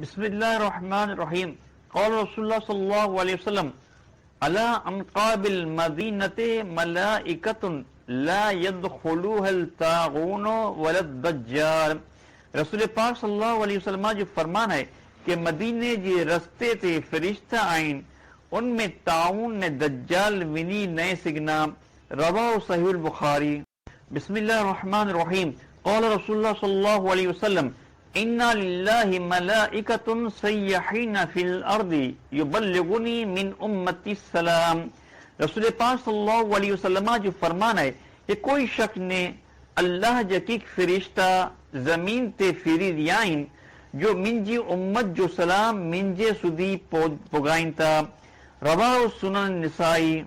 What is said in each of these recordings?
بسم اللہ الرحمن الرحیم قال رسول اللہ صلی اللہ علیہ وسلم علی انقاب المدینۃ ملائکۃ لا يدخلوها الطاغون ولا الدجال۔ رسول پاک صلی اللہ علیہ وسلم جو فرمان ہے کہ مدینے جے رستے تے فرشتہ آئین ان میں طاعون نے دجال ونی نئے سگنا، رواہ صحیح البخاری۔ بسم اللہ الرحمن الرحیم قال رسول اللہ صلی اللہ علیہ وسلم اِنَّ لِلَّهِ مَلَائِكَةٌ سَيَّحِينَ فِي الْأَرْضِ يُبَلِّغُنِي مِنْ أُمَّتِ السَّلَامِ۔ رسول پاک صلی اللہ علیہ وسلم جو فرمان ہے کہ کوئی شخص نے اللہ جکیک فرشتہ زمین تے فری دیائیں جو منجی امت جو سلام منجے سدی پگائیں تا، رواہ سنن النسائی۔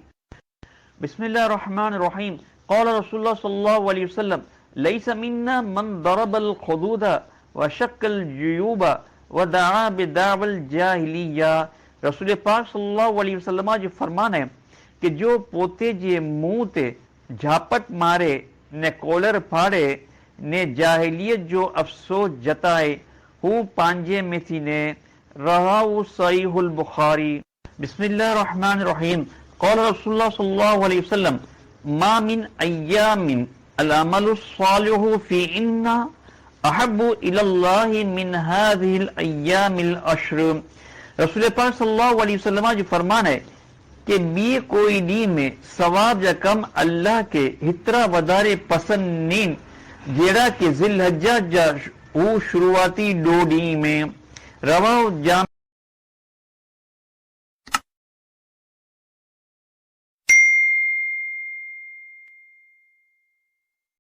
بسم اللہ الرحمن الرحیم قال رسول اللہ صلی اللہ علیہ وسلم لیس منا من ضرب الخدود وشق الجیوب ودعا بدعوى الجاہلیہ۔ رسول پاک صلی اللہ علیہ وسلم جو فرمان ہے کہ جو پوتے جے منہ تے جھاپٹ مارے نے کولر پھاڑے نے جاہلیت جو افسوس جتائے ہو پانجے میں تھی نے، رواہ صحیح البخاری۔ بسم اللہ الرحمن الرحیم قال رسول اللہ صلی اللہ علیہ وسلم ما من ایام العمل الصالح فیہن احب الی اللہ من هذه الایام العشر۔ رسول پاک صلی اللہ علیہ وسلم جو فرمان ہے کہ بھی کوئی دین میں ثواب یا کم اللہ کے ہترا ودارے پسند نین جیڑا کہ ذی الحجہ جا وہ شروعاتی 2 ڈی میں، رواہ جامع